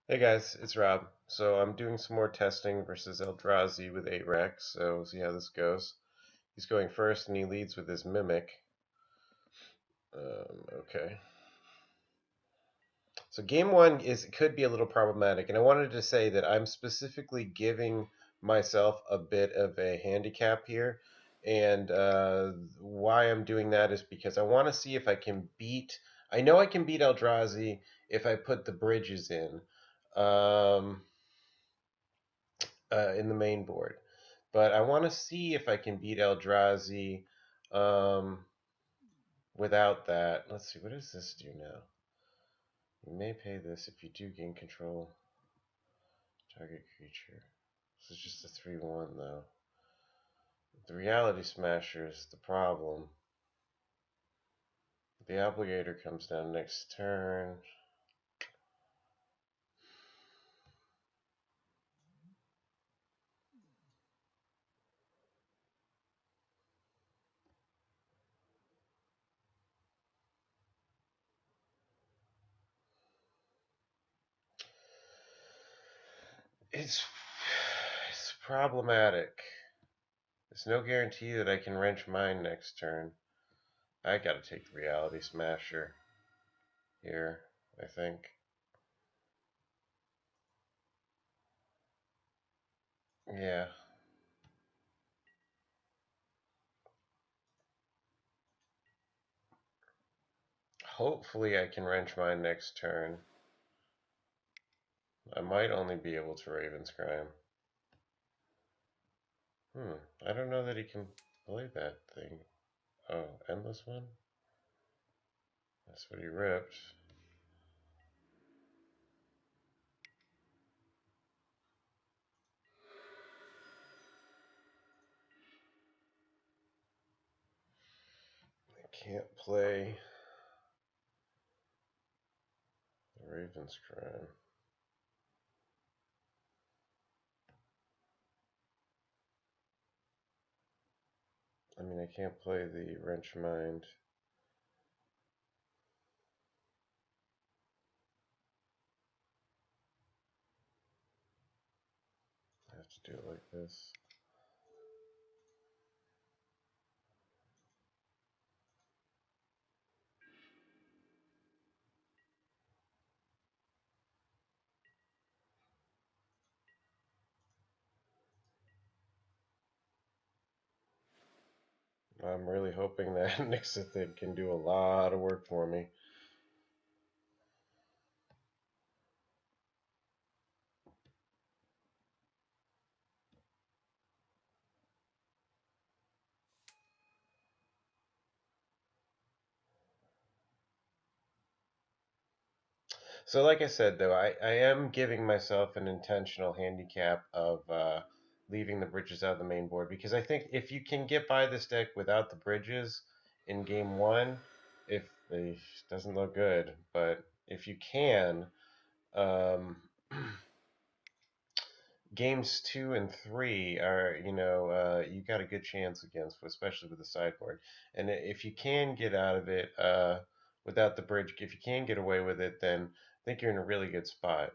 Hey guys, it's Rob. So I'm doing some more testing versus Eldrazi with 8 Rex, so we'll see how this goes. He's going first and he leads with his Mimic. Okay. So game 1 could be a little problematic, and I wanted to say that I'm specifically giving myself a bit of a handicap here, and why I'm doing that is because I want to see if I can beat. I know I can beat Eldrazi if I put the bridges um, in the main board. But I want to see if I can beat Eldrazi um, without that. Let's see, what does this do now? You may pay this if you do gain control target creature. This is just a 3/1 though. The Reality Smasher is the problem. The Obligator comes down next turn. It's problematic. There's no guarantee that I can wrench mine next turn. I gotta take the Reality Smasher here, I think. Yeah. Hopefully I can wrench mine next turn. I might only be able to Ravenscrime. I don't know that he can play that thing. Oh, Endless One? That's what he ripped. I can't play the Ravenscrime. I mean, I can't play the Wrench Mind. I have to do it like this. I'm really hoping that Nyxathid can do a lot of work for me. So like I said, though, I am giving myself an intentional handicap of leaving the bridges out of the main board, because I think if you can get by this deck without the bridges in game 1, if it doesn't look good, but if you can, um, games 2 and 3 are, you got a good chance against, especially with the sideboard. And if you can get out of it without the bridge, if you can get away with it, then I think you're in a really good spot.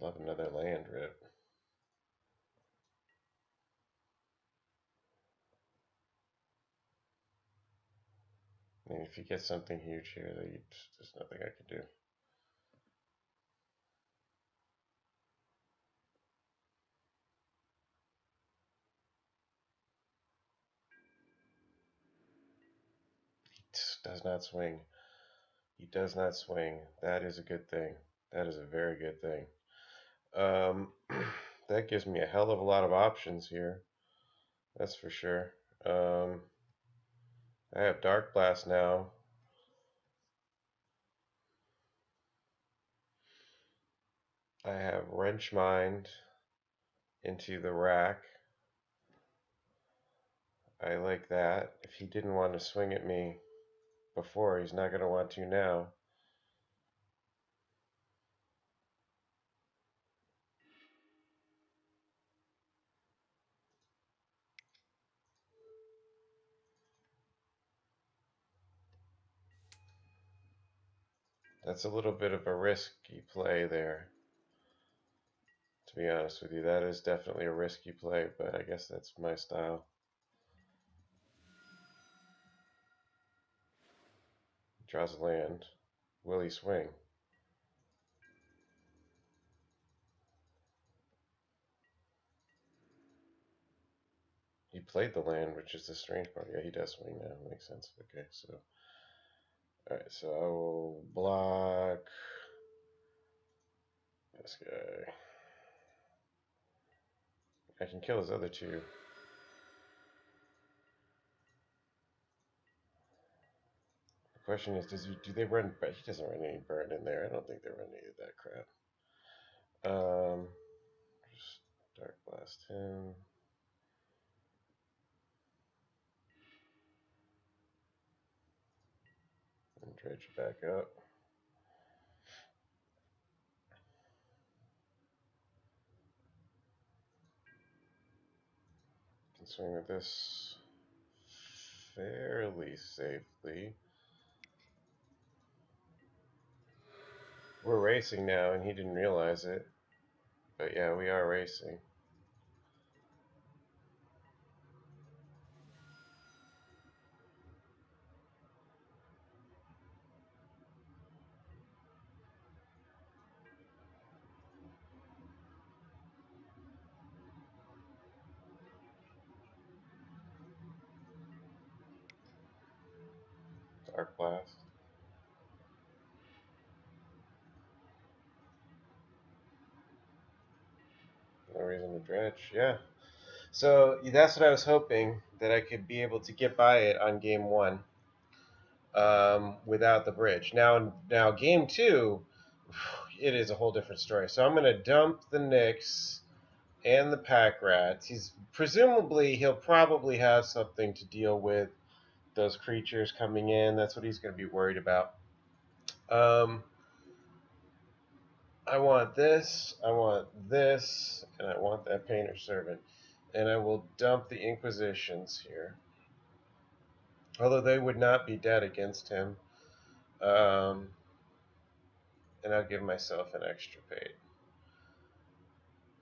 Love another land rip. I mean, if you get something huge here, there's nothing I can do. He does not swing. He does not swing. That is a good thing. That is a very good thing. Um, that gives me a hell of a lot of options here. That's for sure. I have Darkblast now. I have Wrench Mind into the rack. I like that. If he didn't want to swing at me before, he's not going to want to now. That's a little bit of a risky play there. To be honest with you, that is definitely a risky play, but I guess that's my style. Draws a land. Will he swing? He played the land, which is the strange part. Yeah, he does swing now. Makes sense. Okay, so. Alright, so I will block this guy. I can kill his other two. The question is, do they run? He doesn't run any burn in there. I don't think they run any of that crap. Just Darkblast him. And dredge back up. Can swing with this fairly safely. We're racing now, and he didn't realize it. But yeah, we are racing. Darkblast. No reason to dredge. Yeah. So that's what I was hoping, that I could be able to get by it on game one without the bridge. Now game two, it is a whole different story. So I'm going to dump the Nyx and the Pack Rats. He'll probably have something to deal with those creatures coming in. That's what he's going to be worried about. I want this, and I want that Painter Servant. And I will dump the Inquisitions here. Although they would not be dead against him. And I'll give myself an Extirpate.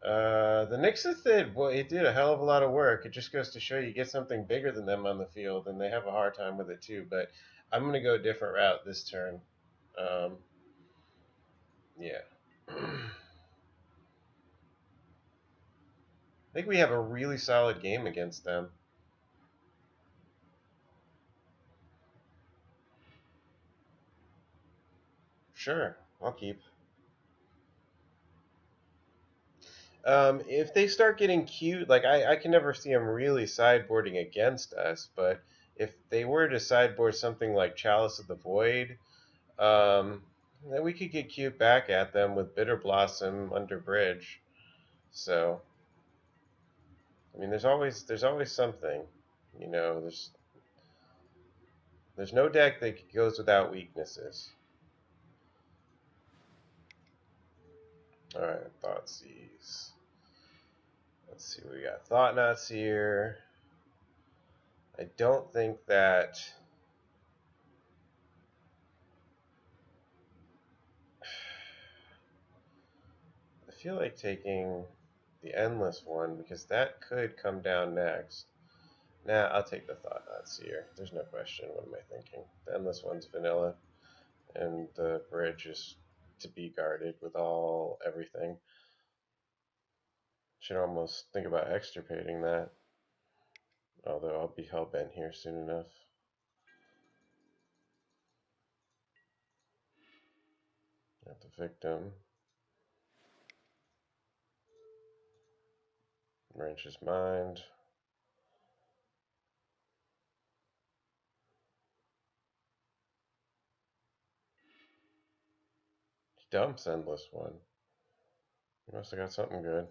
The Nyxathid, boy, it did a hell of a lot of work. It just goes to show you get something bigger than them on the field, and they have a hard time with it too. But I'm going to go a different route this turn. Yeah. I think we have a really solid game against them. Sure, I'll keep. If they start getting cute, like I can never see them really sideboarding against us, but if they were to sideboard something like Chalice of the Void, then we could get cute back at them with Bitter Blossom under Bridge. So, I mean, there's always something, you know. There's no deck that goes without weaknesses. All right, Thoughtseize. Let's see what we got. Thought-Knots here. I don't think that. I feel like taking the Endless one because that could come down next. Nah, I'll take the Thought-Knots here. There's no question. What am I thinking? The Endless one's vanilla, and the bridge is to be guarded with everything. Should almost think about extirpating that. Although I'll be hellbent here soon enough. Got the victim. Wrench his mind. He dumps Endless one. He must have got something good.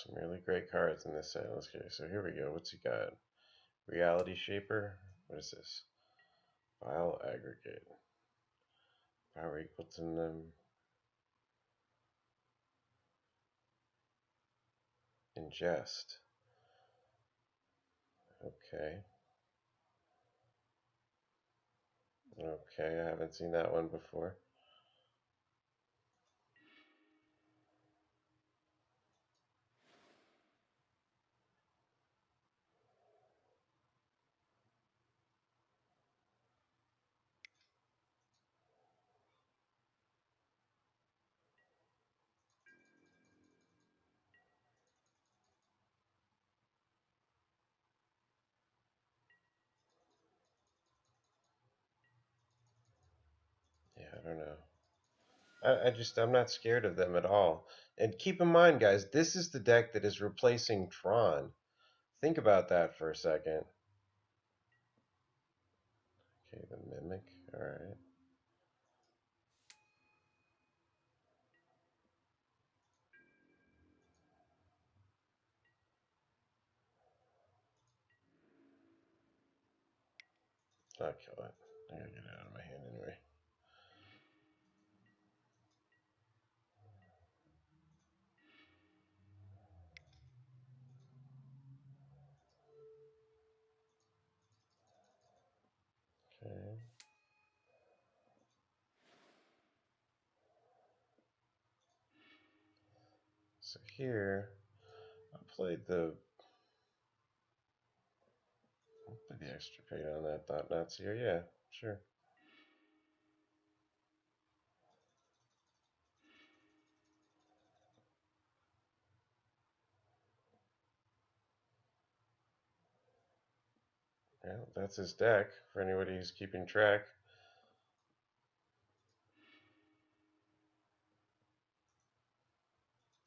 Some really great cards in this set. Let's get, so here we go. What's he got? Reality Shaper. What is this? File Aggregate. Power equal to them. Ingest. Okay. Okay, I haven't seen that one before. Yeah, I don't know. I'm not scared of them at all. And keep in mind, guys, this is the deck that is replacing Tron. Think about that for a second. Okay, the Mimic. Alright. Not kill it. I gotta get it out of my hand anyway. Okay. So here, I played the Extirpate on that Thoughtseize here. Yeah, sure. Yeah, that's his deck for anybody who's keeping track.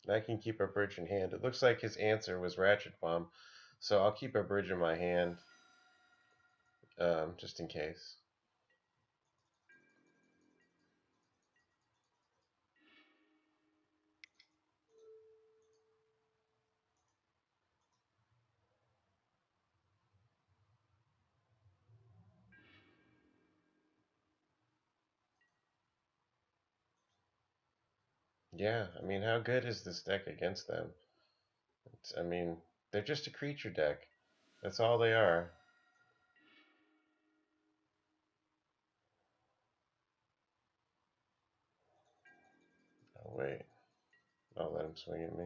I can keep a bridge in hand. It looks like his answer was Ratchet Bomb, so I'll keep a bridge in my hand, just in case. Yeah, I mean, how good is this deck against them? I mean, they're just a creature deck. That's all they are. Oh, wait. I'll let him swing at me.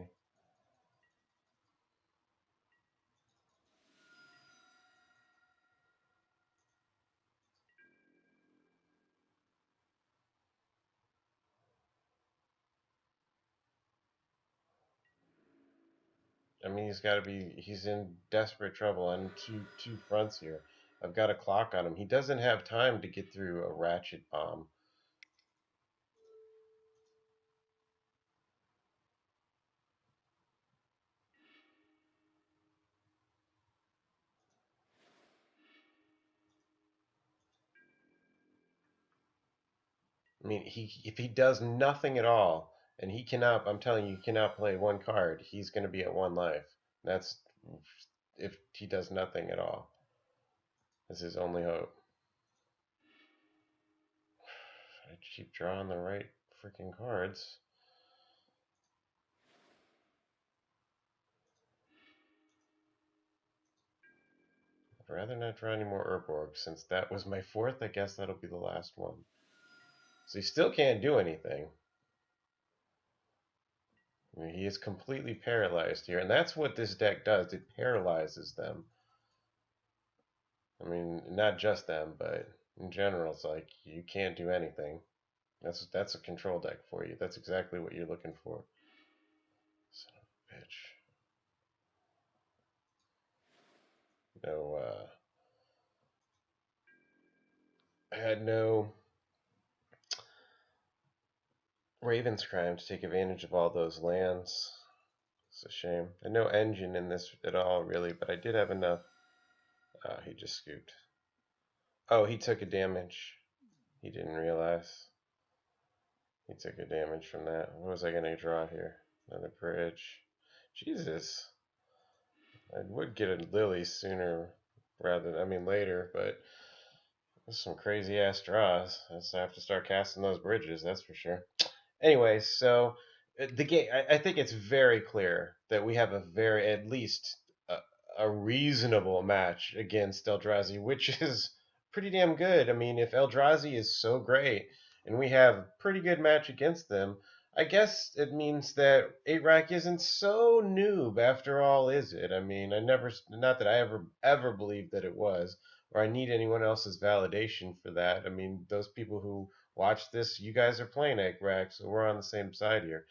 I mean, he's in desperate trouble on two fronts here. I've got a clock on him. He doesn't have time to get through a Ratchet Bomb. I mean, if he does nothing at all, and he cannot, I'm telling you, he cannot play one card, he's going to be at one life. That's if he does nothing at all. That's his only hope. I keep drawing the right freaking cards. I'd rather not draw any more Urborg. Since that was my fourth, I guess that'll be the last one. So he still can't do anything. I mean, he is completely paralyzed here, and that's what this deck does. It paralyzes them. I mean, not just them, but in general, it's like you can't do anything. That's a control deck for you. That's exactly what you're looking for. Son of a bitch. No, I had no Raven's Crime to take advantage of all those lands. It's a shame. And no engine in this at all, really, but I did have enough. He just scooped. Oh, he took a damage. He didn't realize. He took a damage from that. What was I going to draw here? Another bridge. Jesus. I would get a Lily sooner rather than, I mean, later, but there's some crazy ass draws. I have to start casting those bridges, that's for sure. Anyway, so the game, I think it's very clear that we have a very, at least a, a reasonable match against Eldrazi, which is pretty damn good. I mean, if Eldrazi is so great and we have a pretty good match against them, I guess it means that 8-Rack isn't so noob after all, is it? I mean, not that I ever believed that it was, or I need anyone else's validation for that. I mean, those people who watch this, you guys are playing 8-Rack, so we're on the same side here.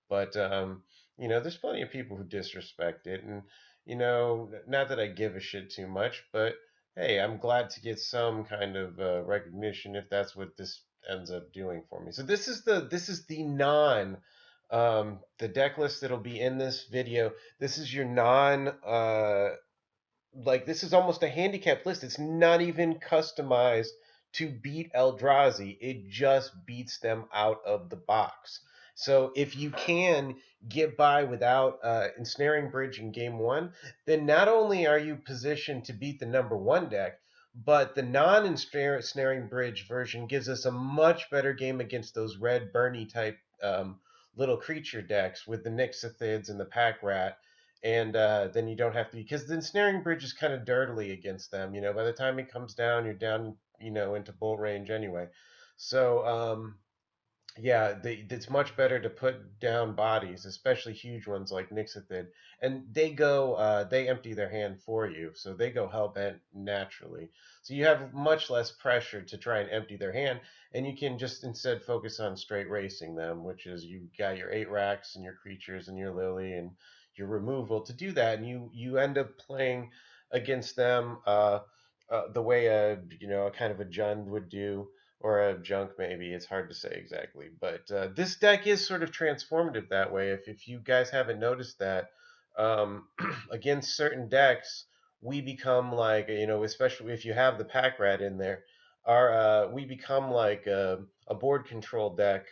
But there's plenty of people who disrespect it, and not that I give a shit too much, but hey, I'm glad to get some kind of recognition if that's what this ends up doing for me. So this is the the deck list that'll be in this video. This is your non like this is almost a handicap list. It's not even customized to beat Eldrazi. It just beats them out of the box. So if you can get by without Ensnaring Bridge in game one, then not only are you positioned to beat the number one deck, but the non-Ensnaring Bridge version gives us a much better game against those red Bernie type little creature decks with the Nyxathids and the Pack Rat, and then you don't have to, because the Ensnaring Bridge is kind of dirtily against them. By the time it comes down, you're down, into bolt range anyway. So yeah, it's much better to put down bodies, especially huge ones like Nyxathid, and they empty their hand for you, so they go hellbent naturally. So you have much less pressure to try and empty their hand, and you can just instead focus on straight racing them, which is you got your 8-Racks and your creatures and your Lily and your removal to do that, and you end up playing against them the way a kind of a Jund would do, or a junk maybe. It's hard to say exactly, but this deck is sort of transformative that way. If you guys haven't noticed that, against certain decks, we become like, especially if you have the pack rat in there, we become like a board control deck,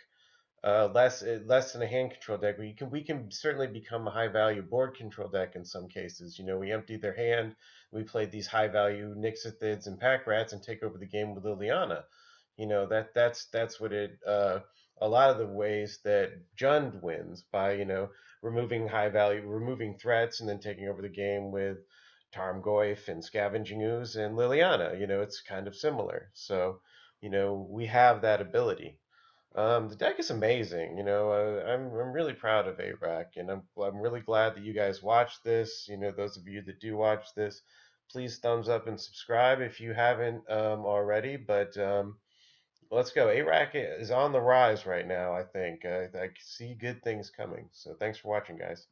less than a hand control deck. We can certainly become a high value board control deck in some cases. We empty their hand, we played these high value Nyxathids and pack rats and take over the game with Liliana. That's what it a lot of the ways that Jund wins by removing threats and then taking over the game with Tarmogoyf and Scavenging Ooze and Liliana. It's kind of similar. So we have that ability. The deck is amazing. I'm really proud of ARAC, and I'm really glad that you guys watched this. Those of you that do watch this, please thumbs up and subscribe if you haven't already. But let's go. ARAC is on the rise right now, I think. I see good things coming. So thanks for watching, guys.